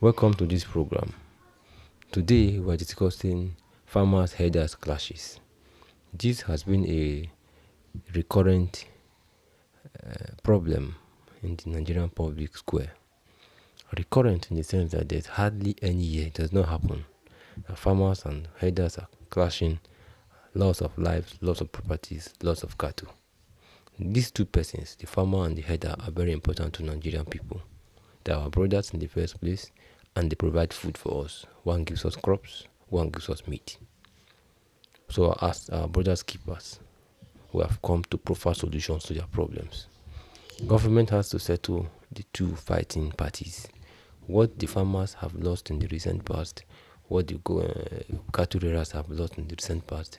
Welcome to this program. Today we are discussing farmers' herders clashes. This has been a recurrent problem in the Nigerian public square. Recurrent in the sense that there's hardly any year it does not happen. Farmers and herders are clashing, loss of lives, loss of properties, loss of cattle. These two persons, the farmer and the herder, are very important to Nigerian people. They are our brothers in the first place, and they provide food for us. One gives us crops, one gives us meat. So as our brothers keepers, we have come to proffer solutions to their problems. Government has to settle the two fighting parties. What the farmers have lost in the recent past, what the cattle rearers have lost in the recent past,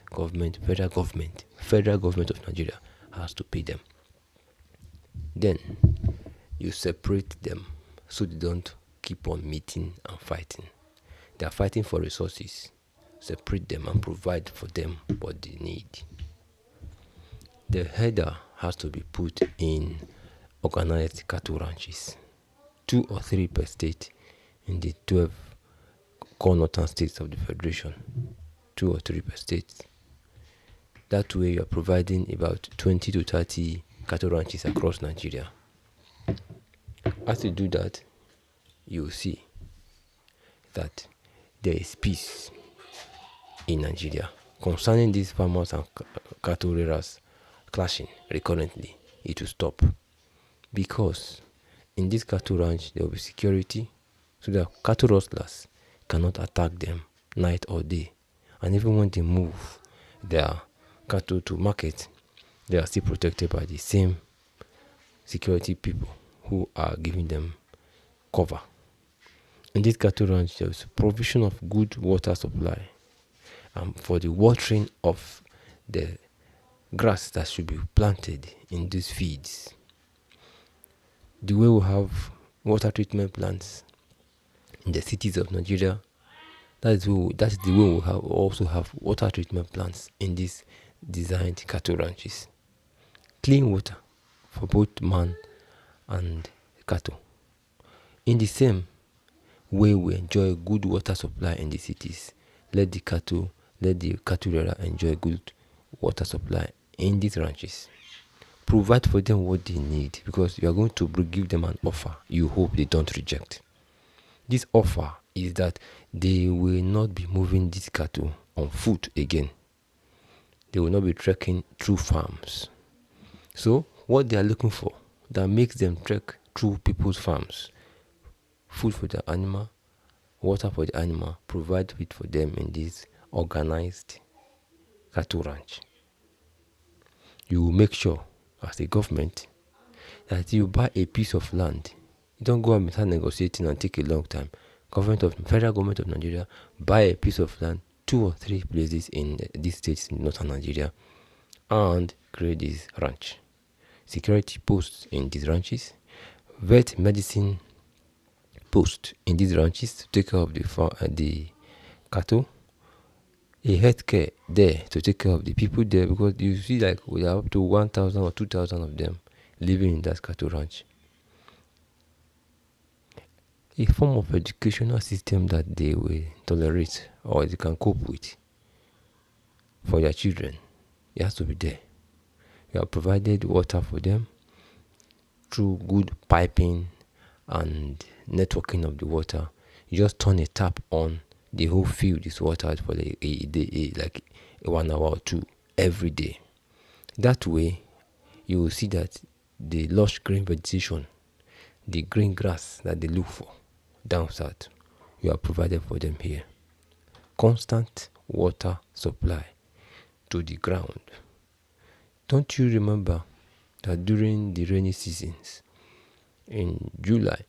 federal government of Nigeria has to pay them. Then you separate them so they don't keep on meeting and fighting. They are fighting for resources. Separate them and provide for them what they need. The herder has to be put in organized cattle ranches, 2 or 3 per state in the 12 core northern states of the Federation, 2 or 3 per state. That way you are providing about 20 to 30 cattle ranches across Nigeria. As you do that, you will see that there is peace in Nigeria. Concerning these farmers and cattle rearers clashing recurrently, it will stop. Because in this cattle ranch, there will be security, so that cattle rustlers cannot attack them night or day. And even when they move their cattle to market, they are still protected by the same security people who are giving them cover. In this cattle ranch, there is provision of good water supply for the watering of the grass that should be planted in these feeds. The way we have water treatment plants in the cities of Nigeria, that is the way we also have water treatment plants in these designed cattle ranches. Clean water for both man and cattle. In the same way we enjoy good water supply in the cities, let the cattle rearer enjoy good water supply in these ranches. Provide for them what they need, because you are going to give them an offer you hope they don't reject. This offer is that they will not be moving these cattle on foot again. They will not be trekking through farms. So what they are looking for that makes them trek through people's farms: food for the animal, water for the animal, provide it for them in this organized cattle ranch. You will make sure as a government that you buy a piece of land. You don't go and start negotiating and take a long time. Federal government of Nigeria, buy a piece of land, 2 or 3 places in these states in northern Nigeria, and create this ranch. Security posts in these ranches, vet medicine posts in these ranches to take care of the cattle, a healthcare there to take care of the people there, because you see like we have up to 1,000 or 2,000 of them living in that cattle ranch. A form of educational system that they will tolerate or they can cope with for their children, it has to be there. You have provided water for them through good piping and networking of the water. You just turn a tap on, the whole field is watered for like 1 hour or 2 every day. That way, you will see that the lush green vegetation, the green grass that they look for down south, you have provided for them here. Constant water supply to the ground. Don't you remember that during the rainy seasons, in July,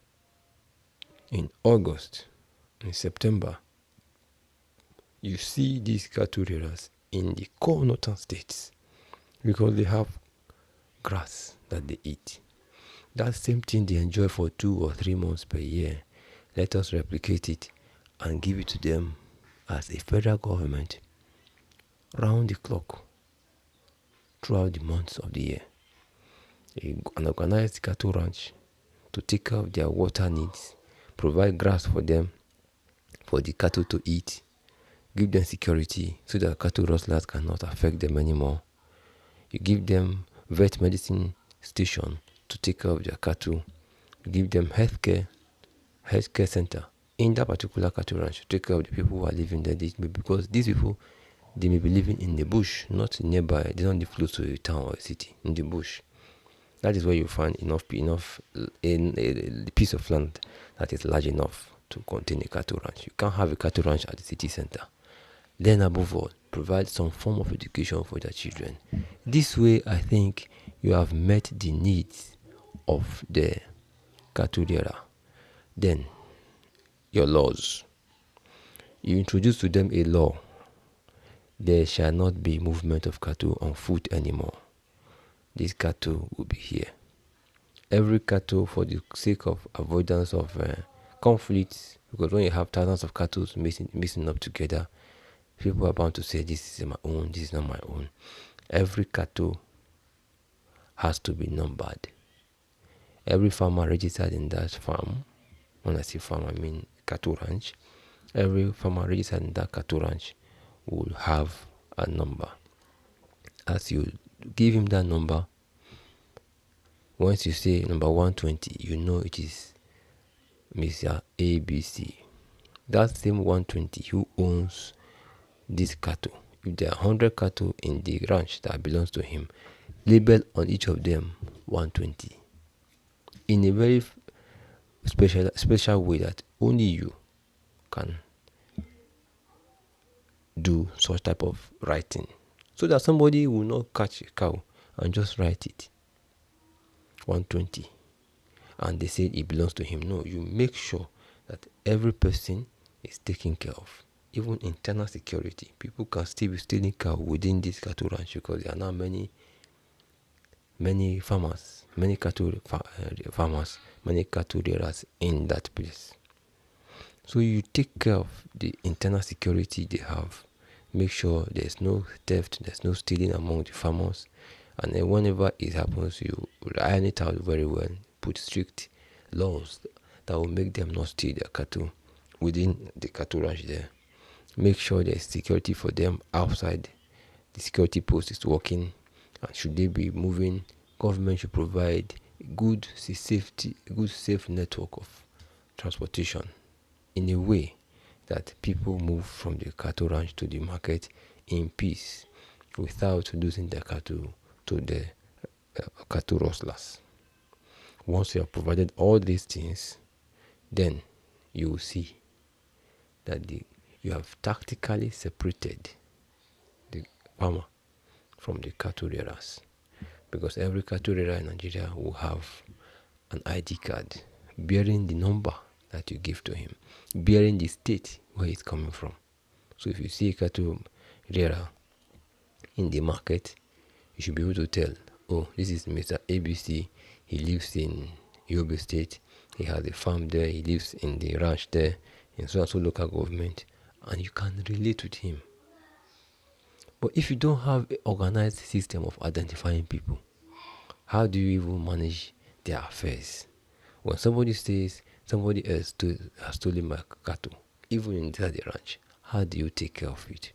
in August, in September, you see these cattle rearers in the core northern states because they have grass that they eat. That same thing they enjoy for 2 or 3 months per year. Let us replicate it and give it to them as a federal government round the clock throughout the months of the year. An organized cattle ranch to take care of their water needs, provide grass for them, for the cattle to eat, give them security so that cattle rustlers cannot affect them anymore. You give them vet medicine station to take care of their cattle. You give them healthcare center in that particular cattle ranch to take care of the people who are living there. Because these people, they may be living in the bush, not nearby. They don't live close to a town or a city, in the bush. That is where you find enough in a piece of land that is large enough to contain a cattle ranch. You can't have a cattle ranch at the city center. Then above all, provide some form of education for their children. This way, I think you have met the needs of the cattle rearer. Then, your laws. You introduce to them a law. There shall not be movement of cattle on foot anymore. These cattle will be here. Every cattle, for the sake of avoidance of conflicts, because when you have thousands of cattle mixing up together, people are bound to say, this is my own, this is not my own. Every cattle has to be numbered. Every farmer registered in that farm, when I say farm, I mean cattle ranch. Every farmer registered in that cattle ranch will have a number. As you give him that number, once you say number 120, you know it is Mr. ABC. That same 120 who owns this cattle. If there are 100 cattle in the ranch that belongs to him, label on each of them 120. In a very special way that only you can do such type of writing, so that somebody will not catch a cow and just write it 120 and they say it belongs to him. No, you make sure that every person is taken care of. Even internal security, people can still be stealing cow within this cattle ranch because there are now many farmers, many cattle farmers, many cattle rearers in that place. So you take care of the internal security they have. Make sure there's no theft, there's no stealing among the farmers. And then whenever it happens, you iron it out very well. Put strict laws that will make them not steal their cattle within the cattle ranch there. Make sure there's security for them outside. The security post is working. And should they be moving, government should provide a good safe network of transportation in a way that people move from the cattle ranch to the market in peace without losing their cattle to the cattle rustlers. Once you have provided all these things, then you will see that you have tactically separated the farmer from the cattle rearers, because every cattle rearer in Nigeria will have an ID card bearing the number that you give to him, bearing the state where he's coming from. So if you see a cattle rearer in the market, you should be able to tell, oh, this is Mr. ABC. He lives in Yobe State. He has a farm there. He lives in the ranch there, in so-and-so local government, and you can relate with him. But if you don't have an organized system of identifying people, how do you even manage their affairs? When somebody says somebody else has stolen my cattle, even inside the ranch, how do you take care of it?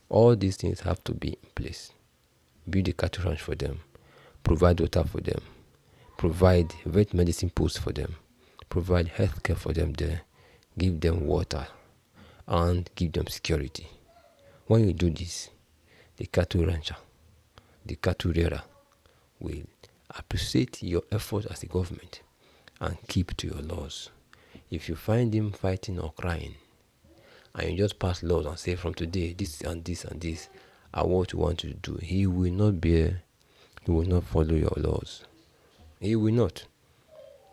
All these things have to be in place. Build a cattle ranch for them, provide water for them, provide vet medicine posts for them, provide health care for them there, give them water, and give them security. When you do this, the cattle rancher, the cattle rearer will appreciate your effort as a government and keep to your laws. If you find him fighting or crying, and you just pass laws and say from today this and this and this are what you want to do, he will not follow your laws. He will not,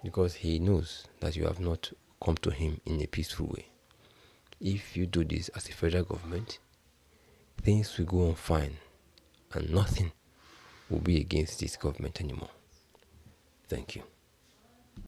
because he knows that you have not come to him in a peaceful way. If you do this as a federal government, things will go on fine and nothing will be against this government anymore. Thank you.